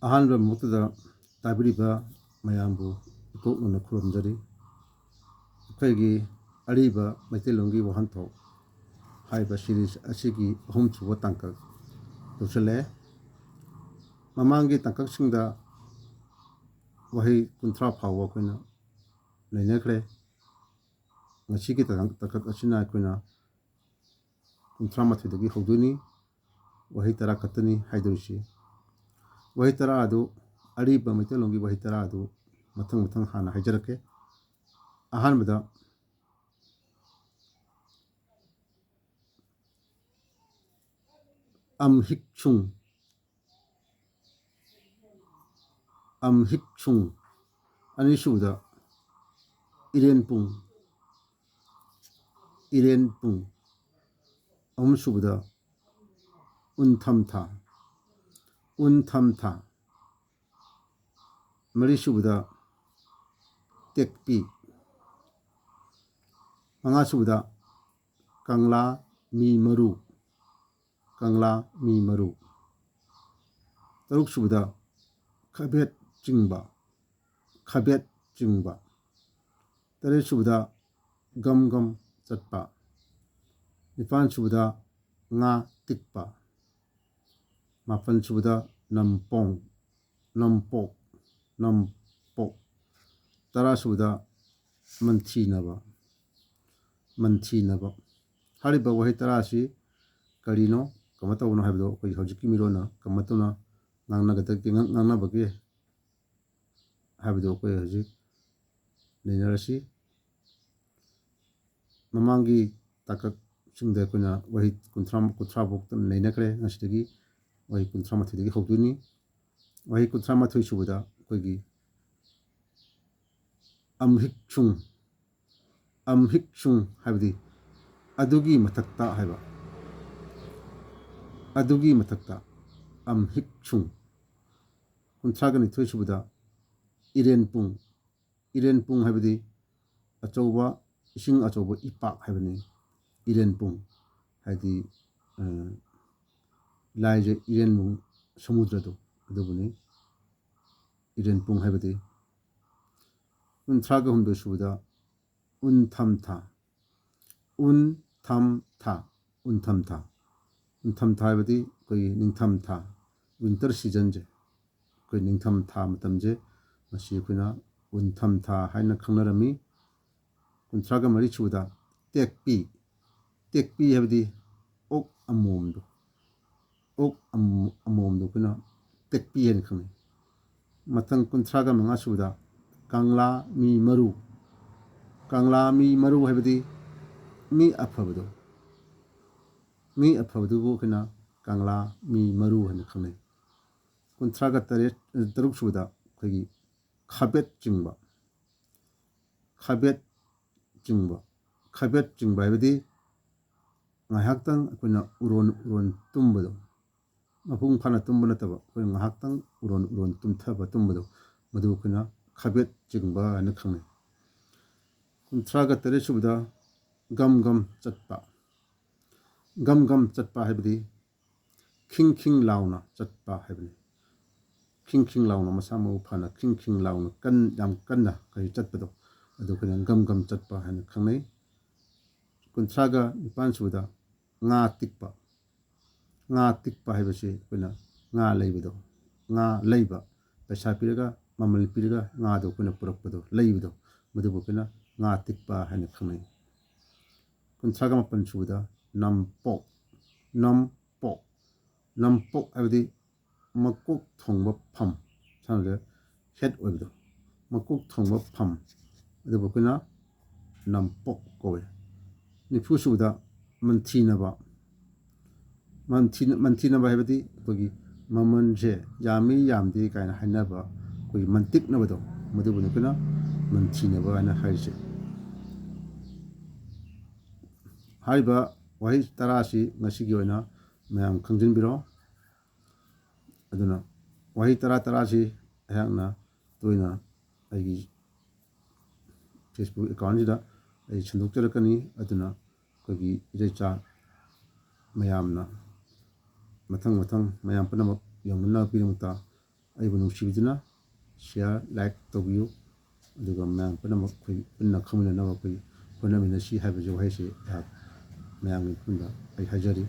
ꯑꯍꯥꯟꯕ ꯃꯛꯇꯗ ꯇꯥꯕꯤꯔꯤꯕ ꯃꯌꯥꯝꯕꯨ ꯏꯀꯣꯛꯅꯅ ꯈꯨꯔꯨꯝꯖꯔꯤ꯫ ꯑꯩꯈꯣꯏꯒꯤ ꯑꯔꯤꯕ ꯃꯩꯇꯩꯂꯣꯟꯒꯤ ꯋꯥꯍꯟꯊꯣꯛ ꯍꯥꯏꯕ ꯁꯤꯔꯤꯁ ꯑꯁꯤꯒꯤ ꯑꯍꯨꯝꯁꯨꯕ ꯇꯥꯡꯀꯛ ꯌꯧꯁꯤꯜꯂꯛꯑꯦ꯫ ꯃꯃꯥꯡꯒꯤ ꯇꯥꯡꯀꯛꯁꯤꯡꯗ ꯋꯥꯍꯩ 30 ꯐꯥꯎꯕ ꯑꯩꯈꯣꯏꯅ ꯅꯩꯅꯈ꯭ꯔꯦ꯫ ꯉꯁꯤꯒꯤ ꯇꯥꯡꯀꯛ ꯑꯁꯤꯅ ꯑꯩꯈꯣꯏꯅ 38ꯗꯒꯤ ꯍꯧꯗꯣꯏꯅꯤ꯫ ꯋꯥꯍꯩ 10 ꯈꯛꯇꯅꯤ ꯍꯥꯏꯗꯣꯏꯁꯤ꯫ ꯋꯥꯍꯩ 10 ꯑꯗꯨ ꯑꯔꯤꯕ ꯃꯩꯇꯩꯂꯣꯟꯒꯤ ꯋꯥꯍꯩ 10 ꯑꯗꯨ ꯃꯊꯪ ꯍꯥꯟꯅ ꯍꯥꯏꯖꯔꯛꯀꯦ꯫ ꯑꯍꯥꯟꯕꯗ ꯑꯝꯍꯤꯛꯁꯨꯡ ꯑꯝꯍꯤꯛꯁꯨꯡ, ꯑꯅꯤꯁꯨꯕꯗ ꯏꯔꯦꯟꯄꯨꯡ ꯏꯔꯦꯟꯄꯨꯡ, ꯑꯍꯨꯝꯁꯨꯕꯗ ꯎꯟꯊꯝꯊꯥ ꯎꯟꯊꯝꯊꯥ, ꯃꯔꯤꯁꯨꯕꯗ ꯇꯦꯛꯄꯤ, ꯃꯉꯥꯁꯨꯕꯗ ꯀꯪꯂꯥ ꯃꯤ ꯃꯔꯨ ꯀꯪꯂꯥ ꯃꯤ ꯃꯔꯨ, ꯇꯔꯨꯛꯁꯨꯕꯗ ꯈꯥꯕꯦꯠ ꯆꯤꯡꯕ ꯈꯥꯕꯦꯠ ꯆꯤꯡꯕ, ꯇꯔꯦꯠꯁꯨꯕꯗ ꯒꯝ ꯒꯝ ꯆꯠꯄ, ꯅꯤꯄꯥꯜꯁꯨꯕꯗ ꯉꯥ ꯇꯤꯛꯄ, ꯃꯥꯄꯜꯁꯨꯕꯗ ꯅꯝꯄꯣꯡ ꯅꯝꯄꯣꯛ ꯅꯝꯄꯣꯛ, ꯇꯔꯥꯁꯨꯕꯗ ꯃꯟꯊꯤꯅꯕ ꯃꯟꯊꯤꯅꯕ꯫ ꯍꯥꯏꯔꯤꯕ ꯋꯥꯍꯩ 10 ꯑꯁꯤ ꯀꯔꯤꯅꯣ, ꯀꯃꯥꯏꯅ ꯇꯧꯕꯅꯣ ꯍꯥꯏꯕꯗꯣ ꯑꯩꯈꯣꯏ ꯍꯧꯖꯤꯛꯀꯤ ꯃꯤꯔꯣꯟꯅ ꯀꯃꯥꯏꯅ ꯇꯧꯅ ꯉꯥꯡꯅꯕꯒꯦ ꯍꯥꯏꯕꯗꯣ ꯑꯩꯈꯣই ꯍꯧꯖꯤꯛ ꯅꯩꯅꯔꯁꯤ꯫ ꯃꯃꯥꯡꯒꯤ ꯇꯥꯡꯀꯛꯁꯤꯡꯗ ꯑꯩꯈꯣꯏꯅ ꯋꯥꯍꯩ 30 ꯐꯥꯎꯕ ꯅꯩꯅꯈ꯭ꯔꯦ꯫ ꯉꯁꯤꯗꯒꯤ ꯋꯥꯍꯩ 38ꯗꯒꯤ ꯍꯧꯗꯣꯏꯅꯤ꯫ ꯋꯥꯍꯩ 38 ꯁꯨꯕꯗ ꯑꯩꯈꯣꯏꯒꯤ ꯑꯝꯍꯤꯛꯁꯨꯡ ꯑꯝꯍꯤꯛꯁꯨꯡ ꯍꯥꯏꯕꯗꯤ ꯑꯗꯨꯒꯤ ꯃꯊꯛꯇ ꯍꯥꯏꯕ, ꯑꯗꯨꯒꯤ ꯃꯊꯛꯇ ꯑꯝꯍꯤꯛꯁꯨꯡ꯫ 32 ꯁꯨꯕꯗ ꯏꯔꯦꯟꯄꯨꯡ ꯏꯔꯦꯟꯄꯨꯡ ꯍꯥꯏꯕꯗꯤ ꯑꯆꯧꯕ ꯏꯁꯤꯡ ꯑꯆꯧꯕ ꯏꯄꯥꯛ ꯍꯥꯏꯕꯅꯤ꯫ ꯏꯔꯦꯟꯄꯨꯡ ꯍꯥꯏꯗꯤ ꯂꯥꯏꯖ ꯏꯔꯦꯟꯄꯨꯡ ꯁꯃꯨꯗ꯭ꯔꯗꯣ ꯑꯗꯨꯕꯨꯅꯤ ꯏꯔꯦꯟꯄꯨꯡ ꯍꯥꯏꯕꯗꯤ꯫ 38 ꯁꯨꯕꯗ ꯎꯟꯊꯝꯊꯥ ꯎꯟꯊꯝꯊꯥ ꯎꯟꯊꯝꯊꯥ ꯎꯟꯊꯝꯊꯥ ꯍꯥꯏꯕꯗꯤ ꯑꯩꯈꯣꯏꯒꯤ ꯅꯤꯡꯊꯝꯊꯥ ꯋꯤꯟꯇꯔ ꯁꯤꯖꯟꯁꯦ, ꯑꯩꯈꯣꯏ ꯅꯤꯡꯊꯝꯊꯥ ꯃꯇꯝꯁꯦ ꯃꯁꯤ ꯑꯩꯈꯣꯏꯅ ꯎꯟꯊꯝꯊꯥ ꯍꯥꯏꯅ ꯈꯪꯅꯔꯝꯃꯤ꯫ 34 ꯁꯨꯕꯗ ꯇꯦꯛꯄꯤ ꯇꯦꯛꯄꯤ ꯍꯥꯏꯕꯗꯤ ꯑꯣꯛ ꯑꯃꯣꯝꯗꯣ ꯑꯣꯛ ꯑꯃꯣꯝꯗꯣ ꯑꯩꯈꯣꯏꯅ ꯇꯦꯛꯄꯤ ꯍꯥꯏꯅ ꯈꯪꯅꯩ꯫ ꯃꯊꯪ 35 ꯁꯨꯕꯗ ꯀꯪꯂꯥ ꯃꯤ ꯃꯔꯨ ꯀꯪꯂꯥ ꯃꯤ ꯃꯔꯨ ꯍꯥꯏꯕꯗꯤ ꯃꯤ ꯑꯐꯕꯗꯣ ꯃꯤ ꯑꯐꯕꯗꯨꯕꯨ ꯑꯩꯈꯣꯏꯅ ꯀꯪꯂꯥ ꯃꯤ ꯃꯔꯨ ꯍꯥꯏꯅ ꯈꯪꯅꯩ꯫ 38 ꯁꯨꯕꯗ ꯑꯩꯈꯣꯏꯒꯤ ꯈꯥꯕꯦꯠ ꯆꯤꯡꯕ ꯈꯥꯕꯦꯠ ꯆꯤꯡꯕ ꯈꯥꯕꯦꯠ ꯆꯤꯡꯕ ꯍꯥꯏꯕꯗꯤ ꯉꯥꯏꯍꯥꯛꯇꯪ ꯑꯩꯈꯣꯏꯅ ꯎꯔꯣꯟ ꯇꯨꯝꯕꯗꯣ, ꯃꯄꯨꯡ ꯐꯥꯅ ꯇꯨꯝꯕ ꯅꯠꯇꯕ ꯑꯩꯈꯣꯏꯅ ꯉꯥꯏꯍꯥꯛꯇꯪ ꯎꯔꯣꯟ ꯇꯨꯝꯊꯕ ꯇꯨꯝꯕꯗꯣ, ꯃꯗꯨ ꯑꯩꯈꯣꯏꯅ ꯈꯥꯕꯦꯠ ꯆꯤꯡꯕ ꯍꯥꯏꯅ ꯈꯪꯅꯩ꯫ 38 ꯁꯨꯕꯗ ꯒꯝ ꯒꯝ ꯆꯠꯄ ꯒꯝ ꯒꯝ ꯆꯠꯄ ꯍꯥꯏꯕꯗꯤ ꯈꯤꯡ ꯈꯤꯡ ꯂꯥꯎꯅ ꯆꯠꯄ ꯍꯥꯏꯕꯅꯤ꯫ ꯈꯤꯡ ꯈꯤꯡ ꯂꯥꯎꯅ ꯃꯁꯥ ꯃꯎ ꯐꯅ ꯈꯤꯡ ꯈꯤꯡ ꯂꯥꯎꯅ ꯌꯥꯝ ꯀꯟꯅ ꯆꯠꯄꯗꯣ, ꯑꯗꯨ ꯑꯩꯈꯣꯏꯅ ꯒꯝ ꯒꯝ ꯆꯠꯄ ꯍꯥꯏꯅ ꯈꯪꯅꯩ꯫ 39 ꯁꯨꯕꯗ ꯉꯥ ꯇꯤꯛꯄ ꯉꯥ ꯇꯤꯛꯄ ꯍꯥꯏꯕꯁꯤ ꯑꯩꯈꯣꯏꯅ ꯉꯥ ꯂꯩꯕꯗꯣ, ꯉꯥ ꯂꯩꯕ, ꯄꯩꯁꯥ ꯄꯤꯔꯒ ꯃꯃꯜ ꯄꯤꯔꯒ ꯉꯥꯗꯣ ꯑꯩꯈꯣꯏꯅ ꯄꯨꯔꯛꯄꯗꯣ, ꯂꯩꯕꯗꯣ, ꯃꯗꯨꯕꯨ ꯑꯩꯈꯣꯏꯅ ꯉꯥ ꯇꯤꯛꯄ ꯍꯥꯏꯅ ꯈꯪꯅꯩ꯫ 38 ꯁꯨꯕꯗ ꯅꯝꯄꯣꯛ ꯅꯝꯄꯣꯛ ꯅꯝꯄꯣꯛ ꯍꯥꯏꯕꯗꯤ ꯃꯀꯣꯛ ꯊꯣꯡꯕ ꯐꯝ, ꯁꯝꯅ ꯍꯦꯠ ꯑꯣꯏꯕꯗꯣ, ꯃꯀꯣꯛ ꯊꯣꯡꯕ ꯐꯝ, ꯑꯗꯨꯕꯨ ꯑꯩꯈꯣꯏꯅ ꯅꯝꯄꯣꯛ ꯀꯧꯋꯦ꯫ 40 ꯁꯨꯕꯗ ꯃꯟꯊꯤꯅꯕ ꯃꯟꯊꯤꯅꯕ ꯍꯥꯏꯕꯗꯤ ꯑꯩꯈꯣꯏꯒꯤ ꯃꯃꯜꯁꯦ ꯌꯥꯝꯃꯤ ꯌꯥꯝꯗꯦ ꯀꯥꯏꯅ ꯍꯥꯏꯅꯕ, ꯑꯩꯈꯣꯏꯒꯤ ꯃꯟꯇꯤꯛꯅꯕꯗꯣ, ꯃꯗꯨꯕꯨꯅꯤ ꯑꯩꯈꯣꯏꯅ ꯃꯟꯊꯤꯅꯕ ꯍꯥꯏꯅ ꯍꯥꯏꯔꯤꯁꯦ꯫ ꯍꯥꯏꯔꯤꯕ ꯋꯥꯍꯩ 10 ꯑꯁꯤ ꯉꯁꯤꯒꯤ ꯑꯣꯏꯅ ꯃꯌꯥꯝ ꯈꯪꯖꯤꯟꯕꯤꯔꯣ꯫ ꯑꯗꯨꯅ ꯋꯥꯍꯩ 10 ꯑꯁꯤ ꯑꯩꯍꯥꯛꯅ ꯇꯣꯏꯅ ꯑꯩꯒꯤ ꯐꯦꯁꯕꯨꯛ ꯑꯦꯀꯥꯎꯟꯁꯤꯗ ꯑꯩ ꯁꯟꯗꯣꯛꯆꯔꯛꯀꯅꯤ꯫ ꯑꯗꯨꯅ ꯑꯩꯈꯣꯏꯒꯤ ꯏꯔꯩꯆꯥ ꯃꯌꯥꯝꯅ ꯃꯊꯪ ꯃꯌꯥꯝ ꯄꯨꯝꯅꯃꯛ ꯌꯧꯅꯅꯕꯒꯤꯗꯃꯛꯇ ꯑꯩꯕꯨ ꯅꯨꯡꯁꯤꯕꯤꯗꯨꯅ ꯁꯤꯌꯥꯔ ꯂꯥꯏꯛ ꯇꯧꯕꯤꯌꯨ ꯑꯗꯨꯒ ꯃꯌꯥꯝ ꯄꯨꯝꯅꯃꯛ ꯑꯩꯈꯣꯏ ꯄꯨꯟꯅ ꯈꯪꯃꯤꯟꯅꯅꯕ ꯑꯩꯈꯣꯏ ꯍꯣꯠꯅꯃꯤꯟꯅꯁꯤ ꯍꯥꯏꯕꯁꯤ ꯋꯥꯍꯩꯁꯤ ꯑꯩꯍꯥꯛ ꯃꯌꯥꯝꯒꯤ ꯃꯐꯝꯗ ꯑꯩ ꯍꯥꯏꯖꯔꯤ